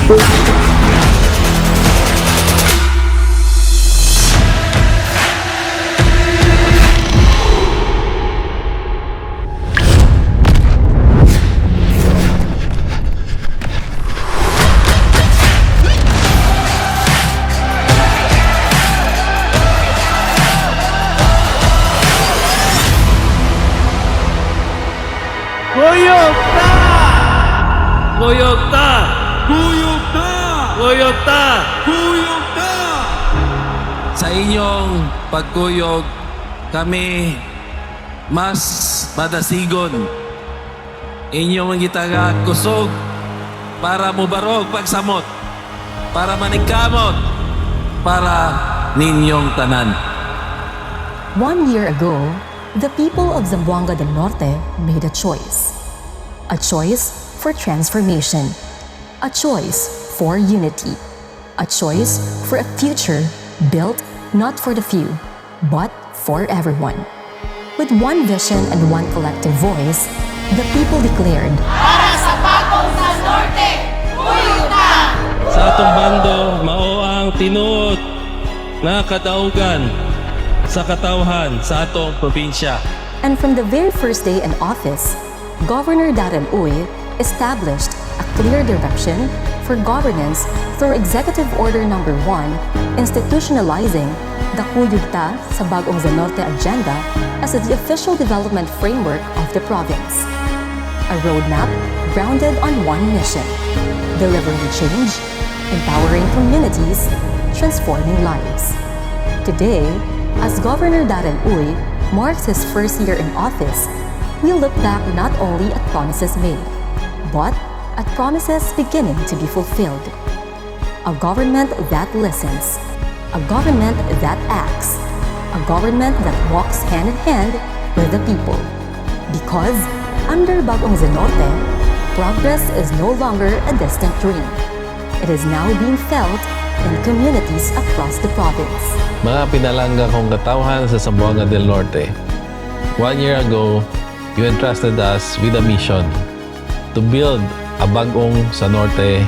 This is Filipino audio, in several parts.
Kuyog ta! Kuyog ta! Kuyog ta! Kuyog ta! Kuyog ta! Sa inyong pagkuyog, kami mas madasigon. Inyong gitaga kusog para mubarog pagsamot, para maningkamot, para ninyong tanan. 1 year ago, the people of Zamboanga del Norte made a choice. A choice for transformation. A choice for unity. A choice for a future built not for the few, but for everyone. With one vision and one collective voice, the people declared, Para sa Bagong sa Norte, kuyog ta! Sa atong bando, mao ang tinuod na kadaugan sa katawhan sa atong probinsya. and from the very first day in office, Governor Darren Uy established a clear direction for governance through Executive Order No. 1, institutionalizing the Kuyog Ta sa Bagong sa Norte agenda as the official development framework of the province. A roadmap grounded on one mission: delivering change, empowering communities, transforming lives. Today, as Governor Darren Uy marks his first year in office, we look back not only at promises made, but at promises beginning to be fulfilled. A government that listens, a government that acts, a government that walks hand in hand with the people. Because under Bagong sa Norte, progress is no longer a distant dream. It is now being felt in communities across the province. Mga pinalangga kong katawhan sa Zamboanga del Norte, 1 year ago, you entrusted us with a mission to build a Bagong sa Norte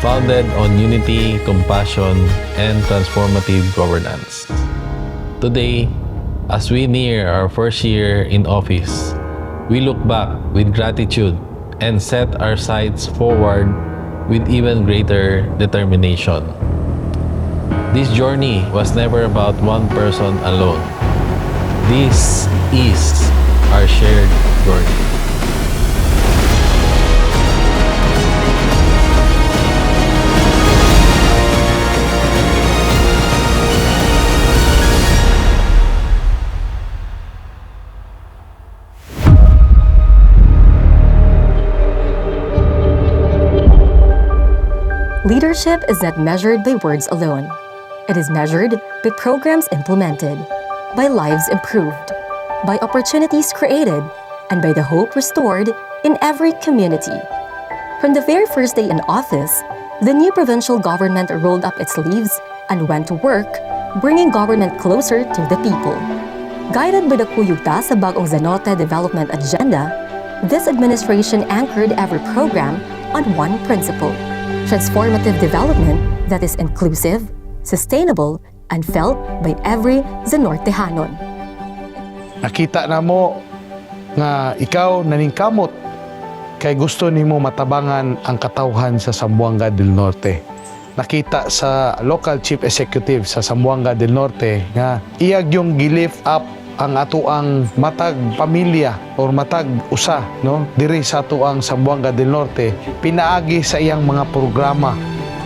founded on unity, compassion, and transformative governance. Today, as we near our first year in office, we look back with gratitude and set our sights forward with even greater determination. This journey was never about one person alone. This is our shared journey. Leadership is not measured by words alone. It is measured by programs implemented, by lives improved, by opportunities created, and by the hope restored in every community. From the very first day in office, the new provincial government rolled up its sleeves and went to work, bringing government closer to the people. Guided by the Kuyog Ta sa Bagong sa Norte development agenda, this administration anchored every program on one principle: transformative development that is inclusive, sustainable, and felt by every Zanortehanon. Nakita na mo nga ikaw naningkamot kay gusto nimo matabangan ang katawhan sa Zamboanga del Norte. Nakita sa local chief executive sa Zamboanga del Norte nga iyag yung gilift up ang atuang matag pamilya or matag usa no diri sa atuang Zamboanga del Norte, pinaagi sa iyang mga programa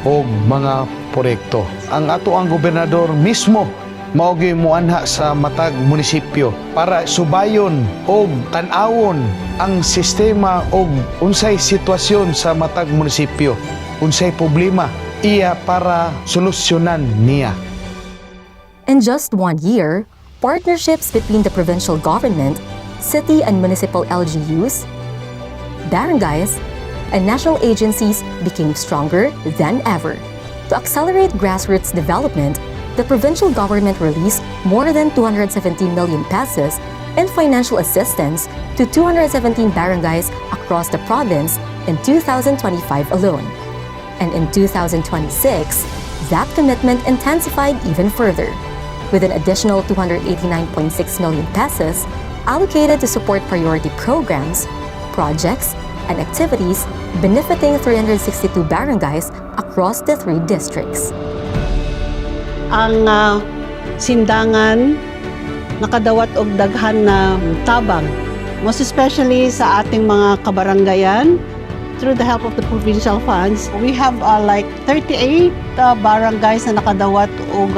o mga proyekto. Ang atuang gobernador mismo maogi muanha sa matag munisipyo para subayon o tan-awon ang sistema o unsay sitwasyon sa matag munisipyo, unsay problema iya para solusyonan niya. In just 1 year, partnerships between the provincial government, city and municipal LGUs, barangays, and national agencies became stronger than ever. To accelerate grassroots development, the provincial government released more than 217 million pesos in financial assistance to 217 barangays across the province in 2025 alone. And in 2026, that commitment intensified even further, with an additional 289.6 million pesos allocated to support priority programs, projects, and activities benefiting 362 barangays across the 3 districts. Ang sindangan nakadawat og daghan na tabang, most especially sa ating mga kabarangayan. Through the help of the provincial funds, we have like 38 barangays na nakadawat og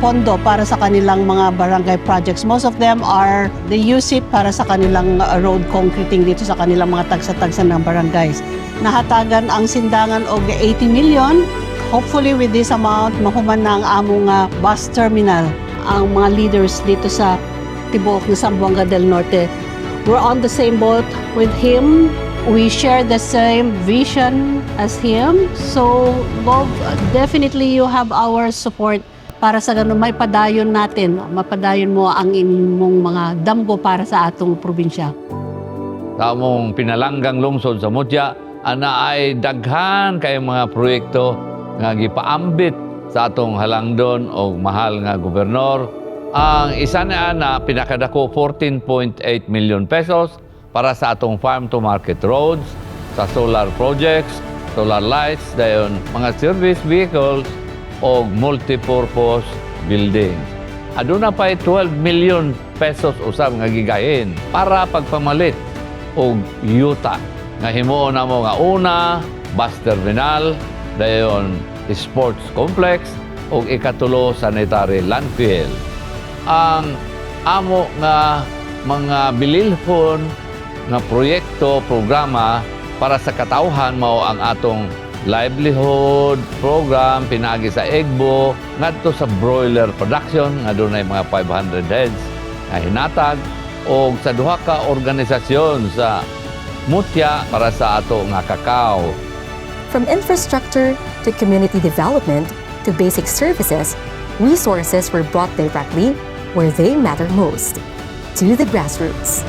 pondo para sa kanilang mga barangay projects. Most of them they use it para sa kanilang road concreting dito sa kanilang mga tagsa-tagsa ng barangays. Nahatagan ang sindangan og 80 million. Hopefully with this amount, mahuman na ang among bus terminal. Ang mga leaders dito sa tibuok ng Zamboanga del Norte, we're on the same boat with him. We share the same vision as him. So, Bob, definitely you have our support para sa ganun may padayon natin. Mapadayon mo ang imong mga damgo para sa atong probinsya. Sa among pinalanggang lungsod sa Mutya, ana ay daghan kay mga proyekto nga gipaambit sa atong halangdon o mahal nga gobernador. Ang isa na pinakadako 14.8 million pesos para sa atong farm-to-market roads, sa solar projects, solar lights, dayon mga service vehicles o multipurpose buildings. Aduna pa 12 million pesos usab nga gigahin para pagpamalit og yuta nga himuon na mo nga una, bus terminal, dayon sports complex o ikatulo sanitary landfill. Ang amo nga mga bililhon nga proyekto, programa para sa katawhan mao ang atong livelihood program pinagi sa Egbo ngadto sa broiler production nga dunay mga 500 heads nga hinatag o sa duha ka organisasyon sa Mutya para sa ato nga kakao. From infrastructure to community development to basic services, resources were brought directly where they matter most, to the grassroots.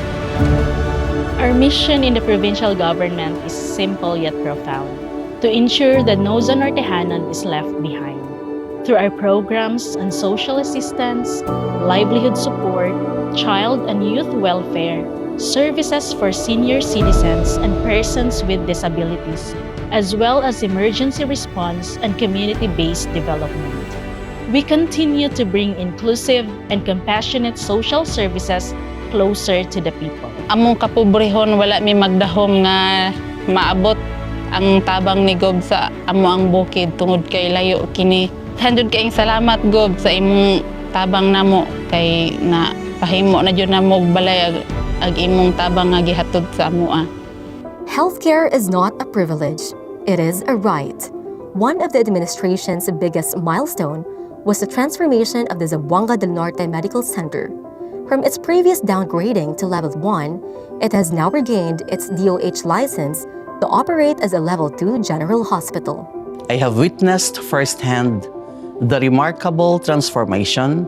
Our mission in the provincial government is simple yet profound, to ensure that no Zanortehanan is left behind. Through our programs on social assistance, livelihood support, child and youth welfare, services for senior citizens and persons with disabilities, as well as emergency response and community-based development. We continue to bring inclusive and compassionate social services closer to the people. Among kapobrehon wala mi magdahom nga maabot ang tabang ni Gob sa amo ang bukid tungod kay layo kini. Handud kayong salamat Gob sa imong tabang namo kay na pahimo na jud namo balay ag imong tabang nga gihatod sa amoa. Healthcare is not a privilege, it is a right. One of the administration's biggest milestone was the transformation of the Zamboanga del Norte Medical Center. From its previous downgrading to Level 1, it has now regained its DOH license to operate as a Level 2 General Hospital. I have witnessed firsthand the remarkable transformation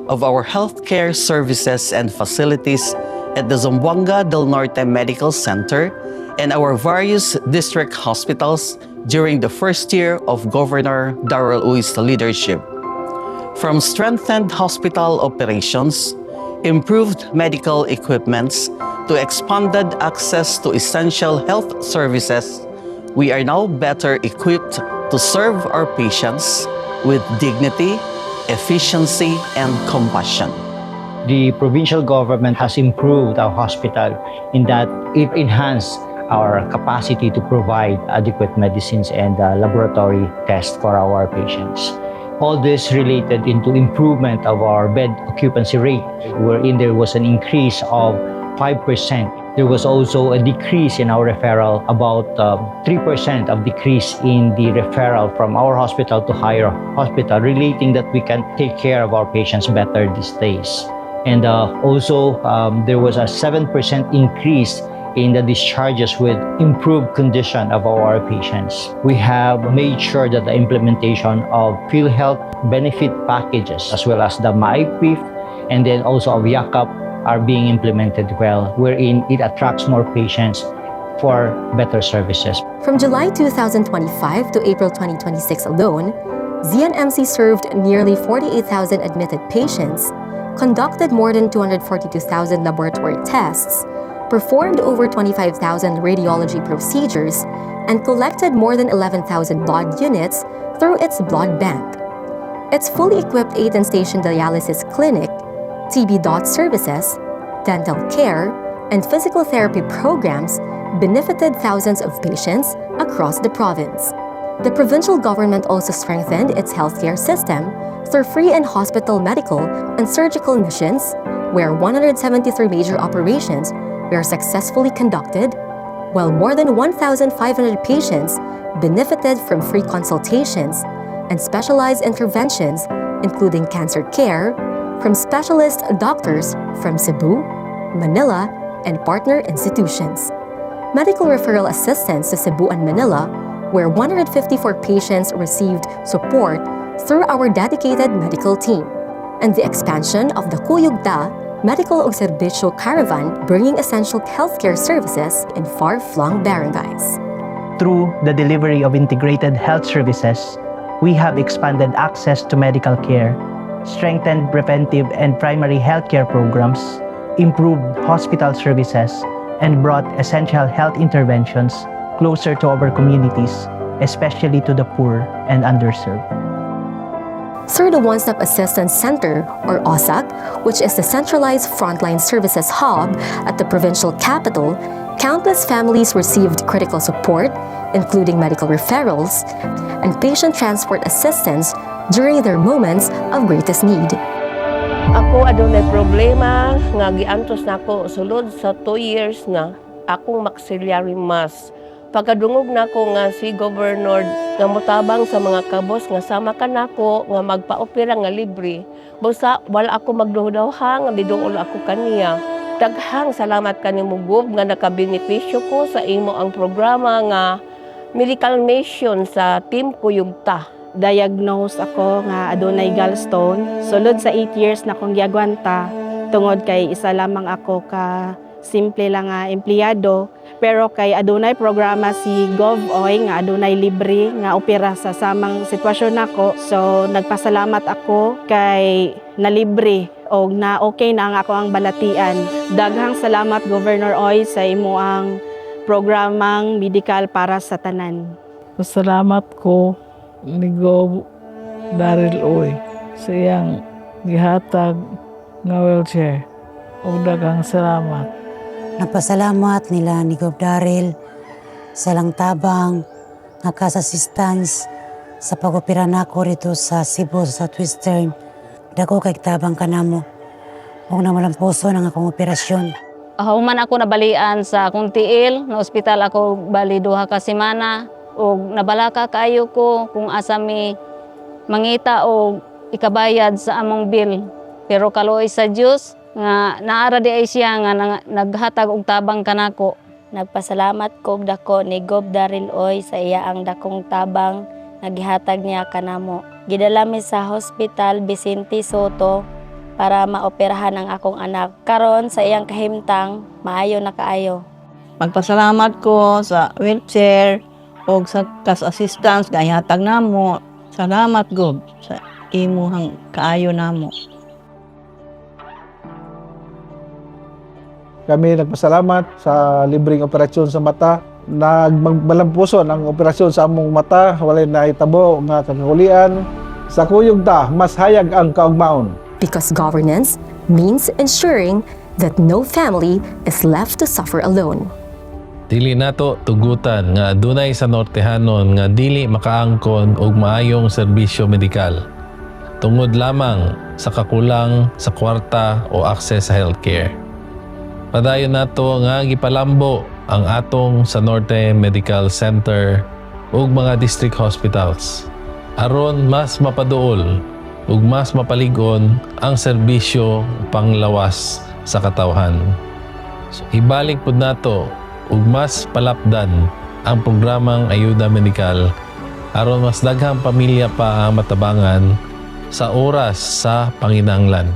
of our healthcare services and facilities at the Zamboanga del Norte Medical Center and our various district hospitals during the first year of Governor Darrell Uй's leadership. From strengthened hospital operations, improved medical equipments, to expanded access to essential health services, we are now better equipped to serve our patients with dignity, efficiency, and compassion. The provincial government has improved our hospital in that it enhanced our capacity to provide adequate medicines and laboratory tests for our patients. All this related into improvement of our bed occupancy rate, wherein there was an increase of 5%. There was also a decrease in our referral, about 3% of decrease in the referral from our hospital to higher hospital, relating that we can take care of our patients better these days. And also, there was a 7% increase in the discharges with improved condition of our patients. We have made sure that the implementation of PhilHealth benefit packages as well as the MyPIF and then also of YAKAP are being implemented well, wherein it attracts more patients for better services. From July 2025 to April 2026 alone, ZNMC served nearly 48,000 admitted patients, conducted more than 242,000 laboratory tests, performed over 25,000 radiology procedures, and collected more than 11,000 blood units through its blood bank. Its fully equipped 8-station dialysis clinic, TB DOT services, dental care, and physical therapy programs benefited thousands of patients across the province. The provincial government also strengthened its healthcare system through free and hospital medical and surgical missions, where 173 major operations were successfully conducted, while more than 1,500 patients benefited from free consultations and specialized interventions, including cancer care, from specialist doctors from Cebu, Manila, and partner institutions. Medical referral assistance to Cebu and Manila, where 154 patients received support through our dedicated medical team, and the expansion of the Kuyugda Medical ug Serbisyo Caravan, bringing essential healthcare services in far-flung barangays. Through the delivery of integrated health services, we have expanded access to medical care, strengthened preventive and primary healthcare programs, improved hospital services, and brought essential health interventions closer to our communities, especially to the poor and underserved. Through the One-Stop Assistance Center, or OSAC, which is the centralized frontline services hub at the provincial capital, countless families received critical support, including medical referrals and patient transport assistance during their moments of greatest need. Ako adunay problema nga giantos nako sulod sa 2 years na akong maxillary mass. Pagkadungog nako nga si Governor nga motabang sa mga kabos nga sama ka nako nga magpa-opera nga libre. Busa wala ako magdudaw-ha nga biduol ako kaniya. Daghang salamat kanimo Gob nga nakabenepisyo ko sa imo ang programa nga Medical Mission sa Team Kuyugta. Diagnose ako nga adunay gallstone. Sulod sa 8 years na kong giagwanta, tungod kay isa lamang ako ka simple lang nga empleyado, pero kay adunay programa si GovOy nga adunay libre nga opera sa samang sitwasyon nako. So nagpasalamat ako kay na libre o na okay na ang ako ang balatian. Daghang salamat Governor Oy sa imo ang programang medical para sa tanan. Pasalamat ko ni Gov Daryl Oy sa iyang gihatag nga wheelchair. O daghang salamat. Napasalamat nila ni Gov Daryl sa lang tabang nga kas-assistance sa pag-opera nako rito sa Cebu sa Southwestern. Dako kay tabang kanamo. Ug nawalang puso ng akong operasyon. Human ako nabalian sa akong tiil, na ospital ako bali 2 ka semana. O nabalaka kayo ko kung asa mi mangita o ikabayad sa among bill. Pero kaluoy sa Dios nga naara di ay siya nga naghatag og tabang kanako. Nagpasalamat ko dako ni Gov Daryl Oy sa iya ang dakong tabang nagihatag niya kanamo. Gidala mi sa Hospital Vicente Soto para maoperahan ang akong anak. Karon sa iyang kahimtang maayo na kaayo. Magpasalamat ko sa wheelchair o sa kas-assistance nga ihatag namo. Salamat Gov sa imuhang kaayo namo. Kami nagpasalamat sa libreng operasyon sa mata. Nagmalampuson ang operasyon sa among mata, walay na itabo nga kakakulian. Sa Kuyugda, mas hayag ang kaugmaon. Because governance means ensuring that no family is left to suffer alone. Dili nato tugutan nga adunay sa Nortehanon nga dili makaangkon og maayong serbisyo medikal tungod lamang sa kakulang sa kwarta o access sa healthcare. Padayon nato nga gipalambo ang atong sa Norte Medical Center ug mga district hospitals aron mas mapaduol ug mas mapalig-on ang serbisyo panglawas sa katawhan. So, ibalik pud nato ug mas palapdan ang programang ayuda medikal aron mas daghang pamilya pa ang matabangan sa oras sa panginahanglan.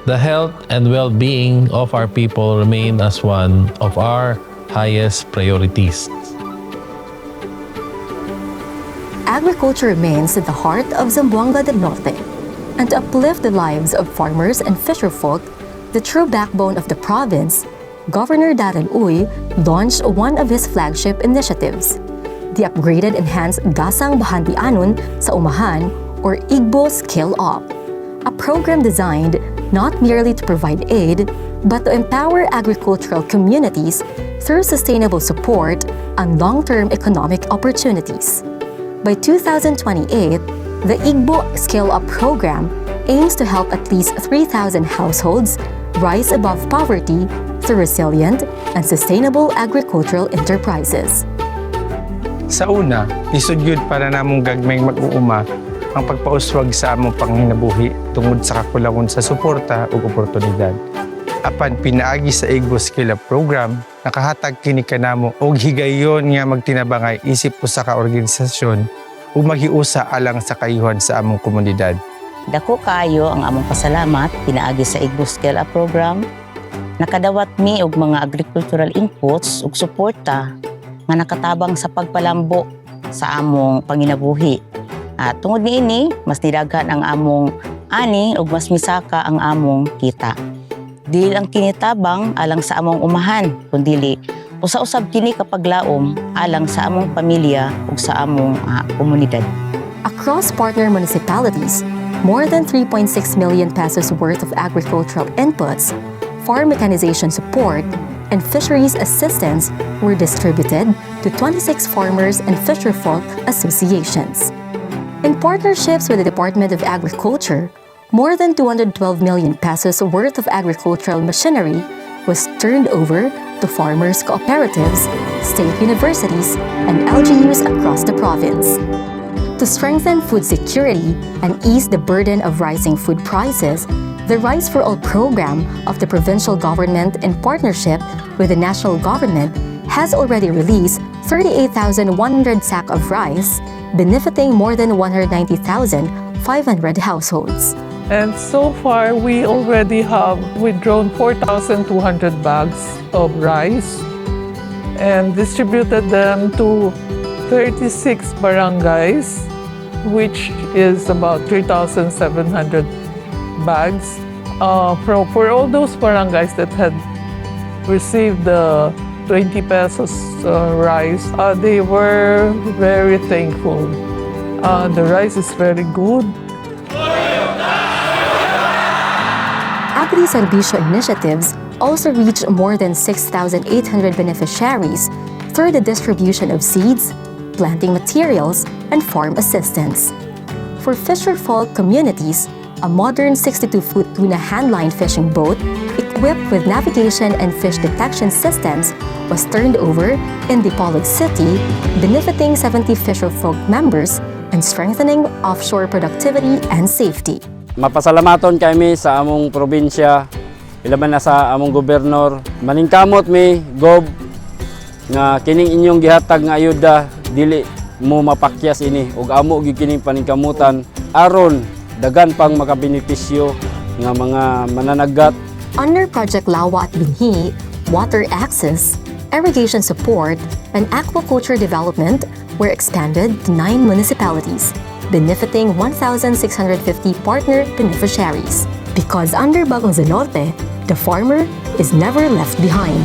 The health and well-being of our people remain as one of our highest priorities. Agriculture remains at the heart of Zamboanga del Norte, and to uplift the lives of farmers and fisherfolk, the true backbone of the province, Governor Darrell Uy launched one of his flagship initiatives, the upgraded Enhanced Gasang Bahandianon sa Umahan or IGBO Skill Up, a program designed not merely to provide aid, but to empower agricultural communities through sustainable support and long-term economic opportunities. By 2028, the IGBO Skill Up program aims to help at least 3,000 households rise above poverty through resilient and sustainable agricultural enterprises. Sa una, lisod yun para namong gagmayng mag-uuma ang pagpauswag sa among panghinabuhi tungod sa kakulangon sa suporta ug oportunidad. Apan pinaagi sa IGBO Skill Up program, nakahatag kini kanamo og higayon nga magtinabangay isip usa ka organisasyon ug maghiusa alang sa kayuhan sa among komunidad. Dako kaayo ang among pasalamat pinaagi sa IGBO Skill Up program. Nakadawat mi og mga agricultural inputs ug suporta nga nakatabang sa pagpalambo sa among panginabuhi. At tungod niini, mas nidaghan ang among ani ug mas misaka ang among kita. Dili ang kinitabang alang sa among umahan, kundi usa-usab kini kapaglaom alang sa among pamilya ug sa among komunidad. Across partner municipalities, more than 3.6 million pesos worth of agricultural inputs, farm mechanization support, and fisheries assistance were distributed to 26 farmers and fisherfolk associations. In partnerships with the Department of Agriculture, more than 212 million pesos worth of agricultural machinery was turned over to farmers' cooperatives, state universities, and LGUs across the province. To strengthen food security and ease the burden of rising food prices, the Rice for All program of the provincial government in partnership with the national government has already released 38,100 sacks of rice, benefiting more than 190,500 households. And so far, we already have withdrawn 4,200 bags of rice and distributed them to 36 barangays, which is about 3,700 bags. For all those barangays that had received the 20 pesos rice, they were very thankful. The rice is very good. Agri-Servicio initiatives also reached more than 6,800 beneficiaries through the distribution of seeds, planting materials, and farm assistance. For fisherfolk communities, a modern 62-foot tuna handline fishing boat equipped with navigation and fish detection systems was turned over in Dipolog City, benefiting 70 fisherfolk members and strengthening offshore productivity and safety. Mapasalamaton kami sa among probinsya, ilaban na sa among gobernador. Maningkamot mi, Gob, nga kining inyong gihatag nga ayuda, dili mo mapakyas ini, ug amo gyud kining paningkamutan, aron dagan pang makabenepisyo nga mga mananagat. Under Project Lawa at Binhi, water access, irrigation support, and aquaculture development were expanded to 9 municipalities, benefiting 1,650 partner beneficiaries. Because under Bagong Norte, the farmer is never left behind.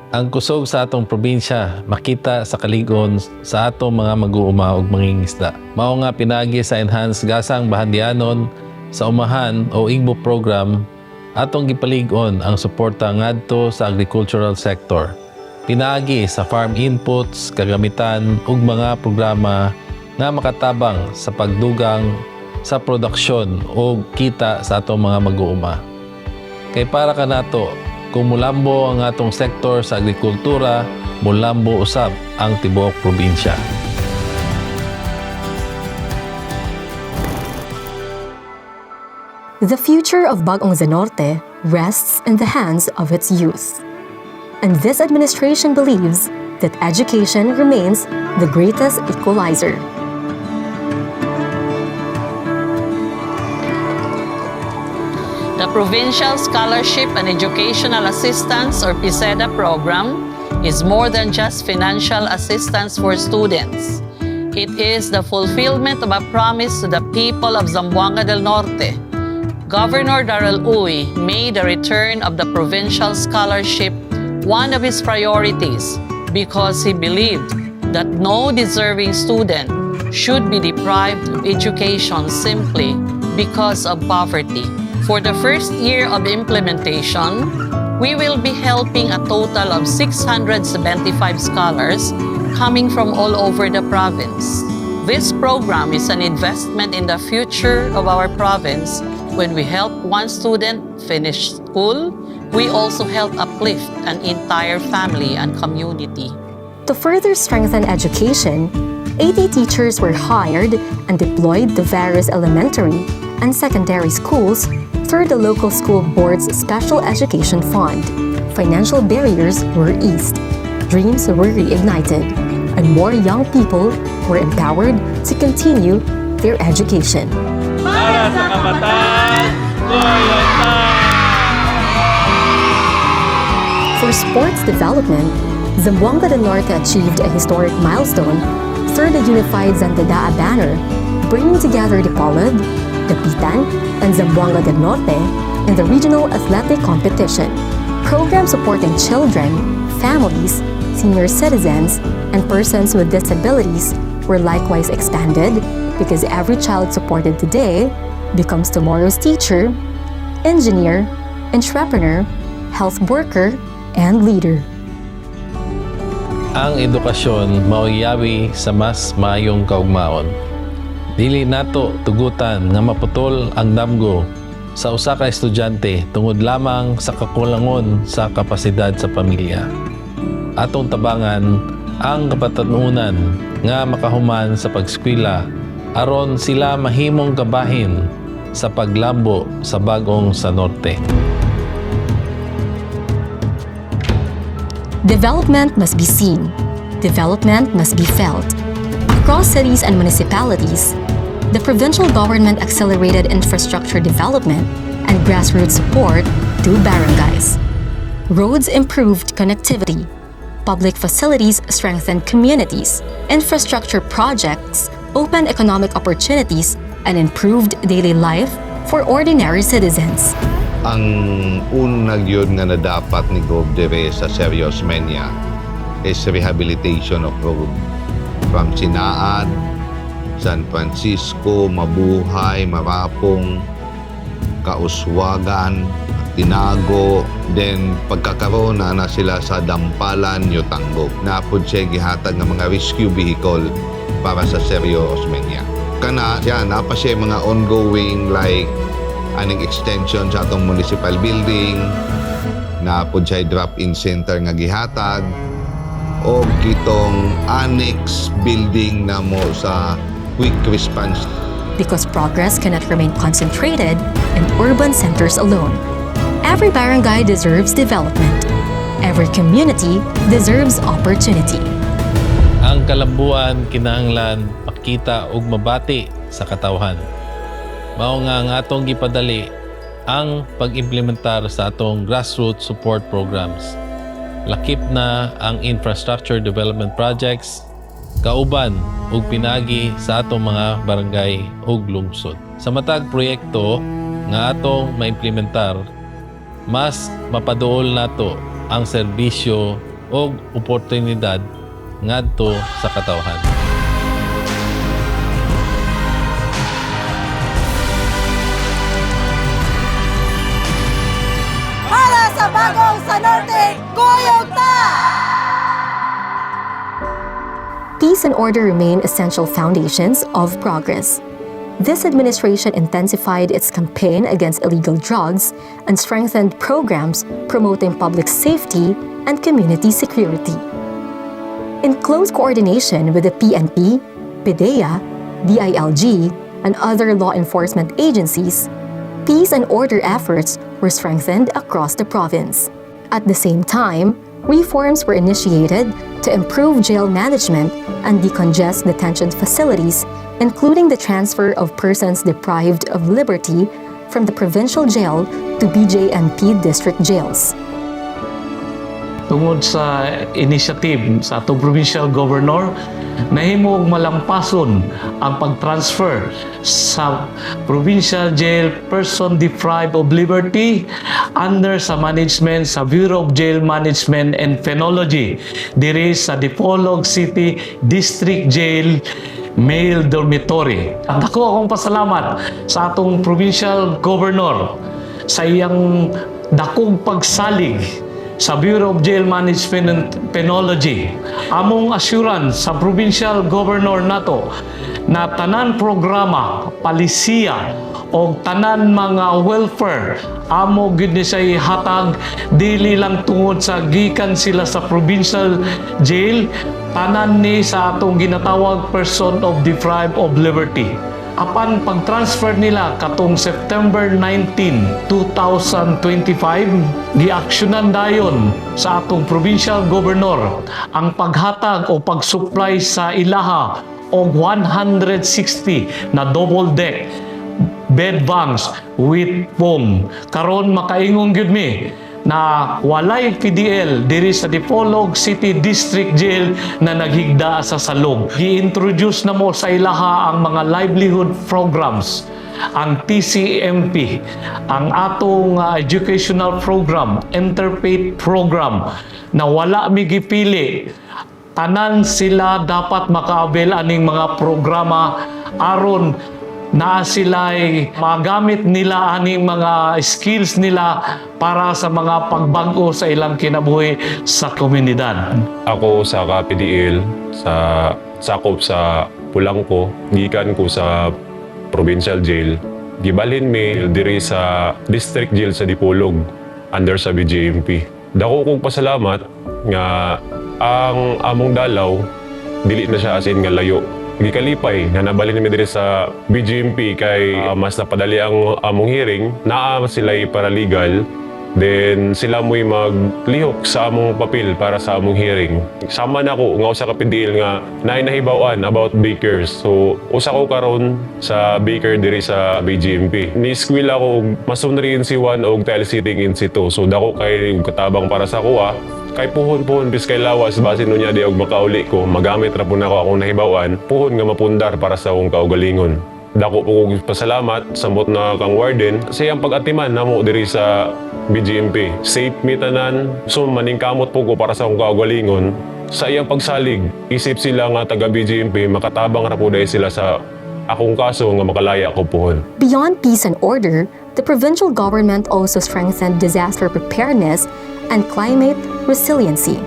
Ang kusog sa atong probinsya makita sa kaligon sa atong mga mag-uuma ug mangingisda. Mao nga pinagi sa Enhanced Gasang Bahandianon sa Umahan o IGBO program, atong gipalig-on ang suporta ngadto sa agricultural sector. Pinagi sa farm inputs, kagamitan ug mga programa nga makatabang sa pagdugang sa produksyon o kita sa atong mga mag-uuma. Kay para kanato, kung mulambo ang atong sektor sa agrikultura, mulambo usab ang tibuok probinsya. The future of Bagong Norte rests in the hands of its youth. And this administration believes that education remains the greatest equalizer. The Provincial Scholarship and Educational Assistance or PISEDA program is more than just financial assistance for students. It is the fulfillment of a promise to the people of Zamboanga del Norte. Governor Darrell Uy made the return of the Provincial Scholarship one of his priorities because he believed that no deserving student should be deprived of education simply because of poverty. For the first year of implementation, we will be helping a total of 675 scholars coming from all over the province. This program is an investment in the future of our province. When we help one student finish school, we also help uplift an entire family and community. To further strengthen education, 80 teachers were hired and deployed to various elementary and secondary schools through the local school board's Special Education Fund. Financial barriers were eased, dreams were reignited, and more young people were empowered to continue their education. Para sa kabataan, Toyota! For sports development, Zamboanga del Norte achieved a historic milestone through the unified Zandadaa banner, bringing together Dipolog, Dapitan, and Zamboanga del Norte in the regional athletic competition. Programs supporting children, families, senior citizens, and persons with disabilities were likewise expanded because every child supported today becomes tomorrow's teacher, engineer, entrepreneur, health worker, and leader. Ang edukasyon mauyawi sa mas maayong kaugmaon. Dili nato tugutan nga maputol ang damgo sa usa ka estudyante tungod lamang sa kakulangon sa kapasidad sa pamilya. Atong tabangan ang kapatanunan nga makahuman sa pagskwela aron sila mahimong kabahin sa paglambo sa bagong sa norte. Development must be seen. Development must be felt. Across cities and municipalities, the provincial government accelerated infrastructure development and grassroots support to barangays. Roads improved connectivity. Public facilities strengthened communities. Infrastructure projects opened economic opportunities and improved daily life for ordinary citizens. Ang unang yun nga na dapat ni Gov. Dere sa Serious Mania is rehabilitation of road from Sinaad, San Francisco, Mabuhay, Marapong, Kauswagan, Tinago, then pagkakaroon na sila sa Dampalan, Yutango. Napod siya gihatag ng mga rescue vehicle para sa Serious Mania. Kana siya, napa siya mga ongoing like aning extension sa atong municipal building, napod siya drop-in center nga gihatag, o kitong annex building na mo sa quick response. Because progress cannot remain concentrated in urban centers alone. Every barangay deserves development. Every community deserves opportunity. Ang kalambuan kinahanglan makita ug mabati sa katawhan. Mao nga ang atong gipadali ang pag-implementar sa atong grassroots support programs. Lakip na ang infrastructure development projects, kauban ug pinagi sa atong mga barangay ug lungsod. Sa matag proyekto nga atong maimplementar, mas mapaduol nato ang serbisyo ug oportunidad ngadto sa katawhan. Para sa bagong sa Norte, kuyog ta! Peace and order remain essential foundations of progress. This administration intensified its campaign against illegal drugs and strengthened programs promoting public safety and community security. In close coordination with the PNP, PDEA, DILG, and other law enforcement agencies, peace and order efforts were strengthened across the province. At the same time, reforms were initiated to improve jail management and decongest detention facilities, including the transfer of persons deprived of liberty from the provincial jail to BJMP district jails. Tungod sa initiative sa atong provincial governor, nahimo og malampason ang pag-transfer sa provincial jail person deprived of liberty under sa management sa Bureau of Jail Management and Phenology diri sa Dipolog City District Jail Male Dormitory. Ako akong pasalamat sa atong provincial governor sa iyang dakong pagsalig sa Bureau of Jail Management and Penology. Among assurance sa provincial governor nato na tanan programa, palisiya o tanan mga welfare amo gid ni siya ihatag dili lang tungod sa gikan sila sa provincial jail, tanan ni sa atong ginatawag person of deprived of liberty. Apan pag-transfer nila katong September 19, 2025, giaksyonan dayon sa atong provincial governor ang paghatag o pag-supply sa ilaha og 160 na double deck bed banks with foam. Karon makaingon gyud mi na walay PDL diri sa Dipolog City District Jail na naghigda sa salog. Gi-introduce na mo sa ilaha ang mga livelihood programs, ang TCMP, ang atong educational program, interfaith program na wala mi gipili. Tanan sila dapat makaabel aning mga programa aron na sila'y magamit nila aning mga skills nila para sa mga pagbago sa ilang kinabuhi sa komunidad. Ako sa KPDL, sa sakop sa Pulangko, gikan ko sa provincial jail. Gibalhin mi diri sa district jail sa Dipolog under sa BJMP. Dako kong pasalamat nga ang among dalaw dili na siya asin nga layo. Gikalipay nga nabalhin mi diri sa BGMP kay mas napadali ang among hearing, naa sila'y paralegal, then sila mo'y maglihok sa among papel para sa among hearing. Sama na ko nga usa ka PDL nga nahibawan about bakers. So usa ko karon sa baker diri sa BGMP. Ni-squill ako masonry in C1 og tile sitting in C2. So dako kay katabang para sa kuha. Kay puhon biskay lawas basin nunya di og makauli ko magamit ra pud nako akong nahibawan puhon nga mapundar para sa akong kaugalingon. Dako po kog pasalamat samot na kang warden sa iyang pag-atiman namo diri sa BGMP. Safe mi tanan, so maningkamot po ko para sa akong kaugalingon. Sa iyang pagsalig, isip sila nga taga BGMP makatabang ra pud sila sa akong kaso nga makalaya ko puhon. Beyond peace and order, the provincial government also strengthened disaster preparedness and climate resiliency.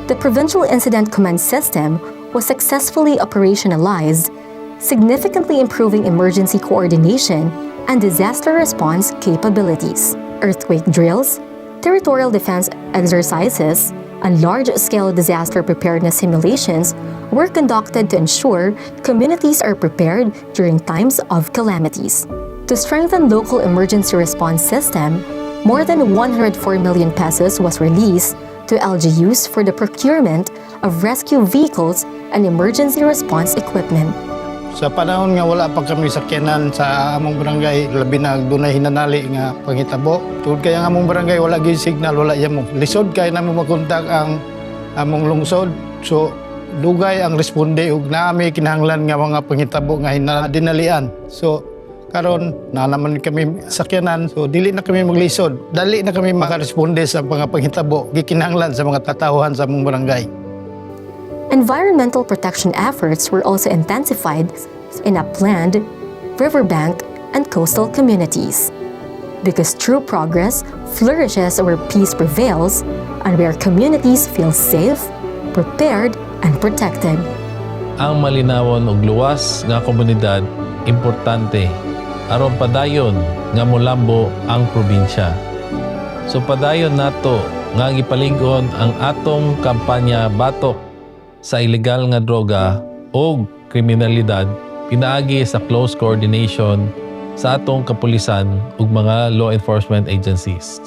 The Provincial Incident Command System was successfully operationalized, significantly improving emergency coordination and disaster response capabilities. Earthquake drills, territorial defense exercises, and large-scale disaster preparedness simulations were conducted to ensure communities are prepared during times of calamities. To strengthen local emergency response system, more than 104 million pesos was released to LGUs for the procurement of rescue vehicles and emergency response equipment. Sa panahon nga wala pa kami sakyanan sa among barangay, labi na dunay hinanali nga panghitabo. Tungod kay ang among barangay wala gyud signal, wala yamo. Lisod kay namo makontak ang among lungsod. So dugay ang responde ug naami kinahanglan nga mga panghitabo nga dinalian. So karon na naman kami sakyanan, so dili na kami maglisod. Dali na kami makaresponde sa mga panghitabo gikinahanglan sa mga katawhan sa among barangay. Environmental protection efforts were also intensified in upland, riverbank, and coastal communities. Because true progress flourishes where peace prevails and where communities feel safe, prepared, and protected. Ang malinawon ug luwas nga komunidad importante aron padayon nga molambo ang probinsya. So padayon nato nga gipalig-on ang atong kampanya batok sa ilegal nga droga o kriminalidad pinaagi sa close coordination sa atong kapulisan ug mga law enforcement agencies.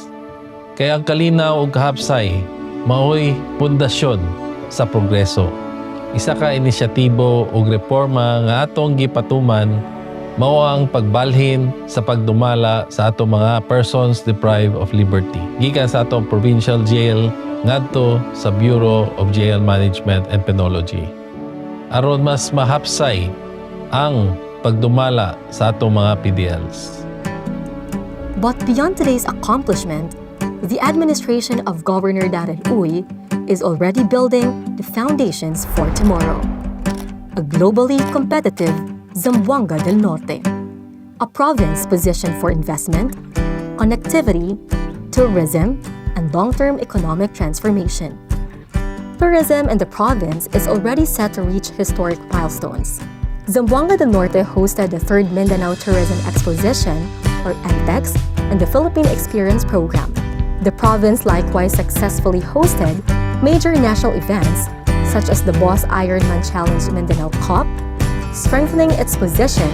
Kaya ang kalinaw ug kahapsay maoy pundasyon sa progreso. Isa ka inisyatibo ug reforma nga atong gipatuman mao ang pagbalhin sa pagdumala sa atong mga persons deprived of liberty gikan sa atong provincial jail ngadto sa Bureau of Jail Management and Penology aron mas mahapsay ang pagdumala sa atong mga PDLs. But beyond today's accomplishment, the administration of Governor Darren Uy is already building the foundations for tomorrow. A globally competitive Zamboanga del Norte, a province positioned for investment, connectivity, tourism, and long-term economic transformation. Tourism in the province is already set to reach historic milestones. Zamboanga del Norte hosted the 3rd Mindanao Tourism Exposition, or MTEX, and the Philippine Experience Program. The province likewise successfully hosted major national events such as the Boss Ironman Challenge Mindanao Cup, strengthening its position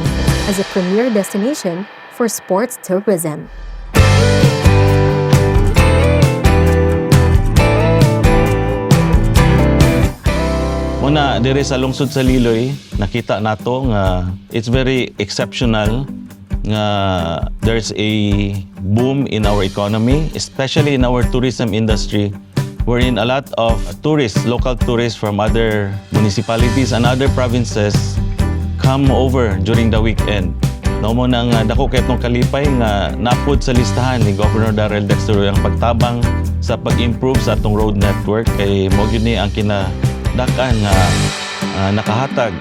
as a premier destination for sports tourism. Una, dire sa lungsod sa Liloy, nakita nato nga it's very exceptional nga there's a boom in our economy, especially in our tourism industry, wherein a lot of tourists, local tourists from other municipalities and other provinces come over during the weekend. Naumo na nga dako kay itong kalipay nga napod sa listahan ni Governor Darrell Dexter ang pagtabang sa pag-improve sa atong road network kay mo gyud ni ang kinadakan nga nakahatag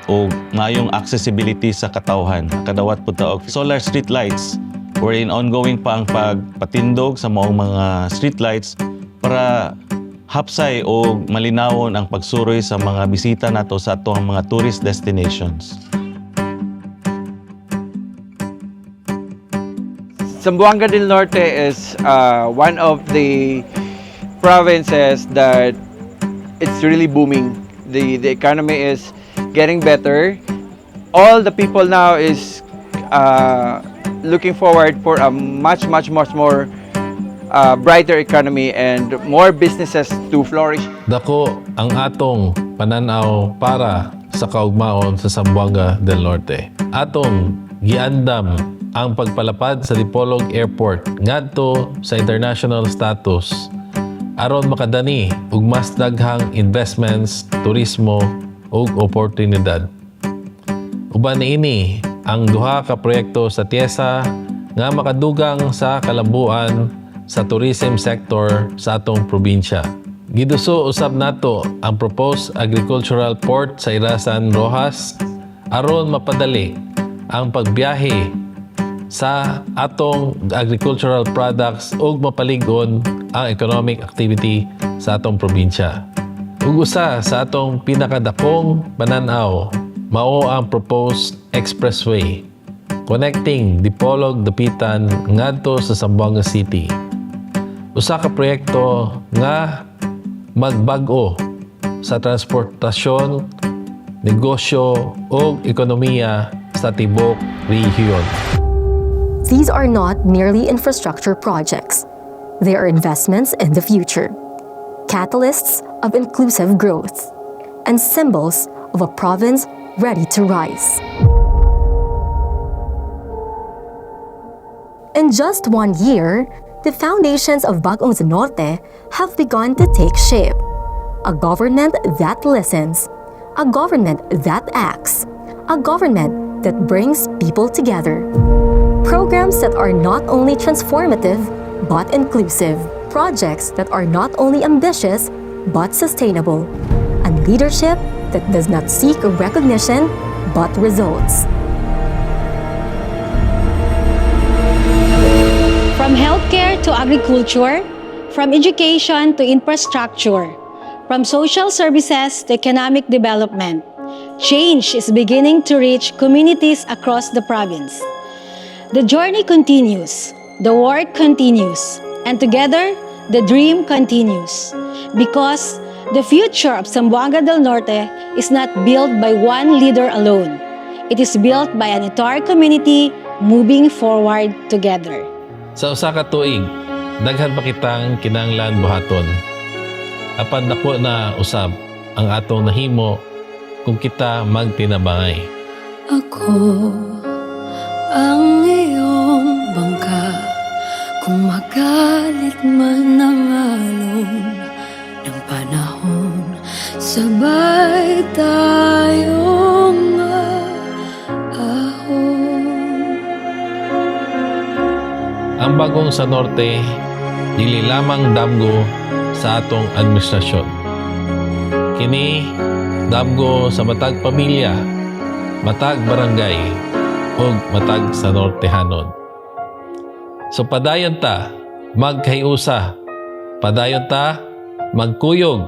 o mayong accessibility sa katawhan. Kadawat po ta og solar street lights wherein ongoing pa ang pagpatindog sa maong mga street lights para hapsay o malinawon ang pagsuroy sa mga bisita nato sa atong mga tourist destinations. Zamboanga del Norte is one of the provinces that it's really booming. The economy is getting better. All the people now is looking forward for a much more brighter economy and more businesses to flourish. Dako ang atong pananaw para sa kaugmaon sa Zamboanga del Norte. Atong giandam ang pagpalapad sa Dipolog Airport ngadto sa international status aron makadani og mas daghang investments, turismo ug oportunidad. Uban niini ang duha ka proyekto sa TIESA nga makadugang sa kalabuan sa tourism sector sa atong probinsya. Giduso usab nato ang proposed agricultural port sa Irasan, Rojas aron mapadali ang pagbiyahe sa atong agricultural products ug mapalig-on ang economic activity sa atong probinsya. Ug usa sa atong pinakadakong pananaw mao ang proposed expressway connecting Dipolog, Dapitan ngadto sa Zamboanga City. Usa ka proyekto nga magbag-o sa transportasyon, negosyo ug ekonomiya sa tibok rehiyon. These are not merely infrastructure projects. They are investments in the future, catalysts of inclusive growth, and symbols of a province ready to rise. In just 1 year, the foundations of Bagong Norte have begun to take shape. A government that listens, a government that acts, a government that brings people together. Programs that are not only transformative but inclusive. Projects that are not only ambitious but sustainable. And leadership that does not seek recognition but results. From healthcare to agriculture, from education to infrastructure, from social services to economic development, change is beginning to reach communities across the province. The journey continues, the work continues, and together, the dream continues. Because the future of Zamboanga del Norte is not built by one leader alone. It is built by an entire community moving forward together. Sa usa ka tuig, daghan pa kitang kinahanglan buhaton. Apan dako na usab ang atong nahimo kung kita magtinabangay. Ako ang iyong bangka. Kung magalit man ang alon ng panahon, sabay tayong ahon. Ang bagong sa norte, dili lamang damgo sa atong administrasyon. Kini damgo sa matag pamilya, matag barangay, ug matag sa nortehanon. So padayon ta magkahiusa, padayon ta magkuyog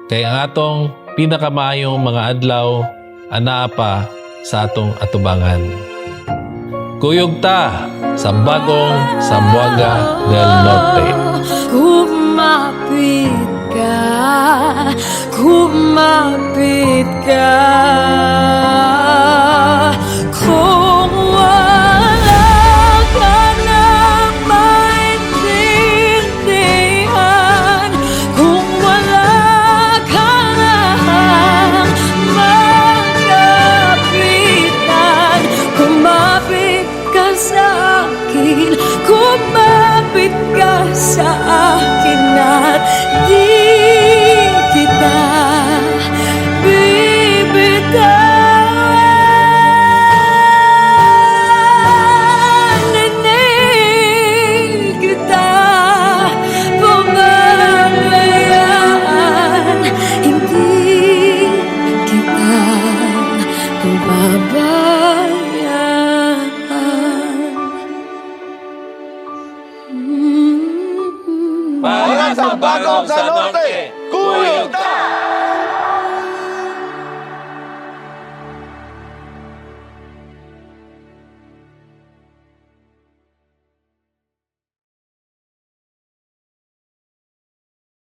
kay ang atong pinakamayong mga adlaw anaa pa sa atong atubangan. Kuyog ta sa bagong Zamboanga del Norte. Kumapit ka, kung wala ka na maintindihan, kung wala ka na magapitan, kumapit ka sa akin, kumapit ka sa akin at di kita bibitawan. Hindi kita pababayaan, hindi kita pababayaan. Para sa bagong sa norte!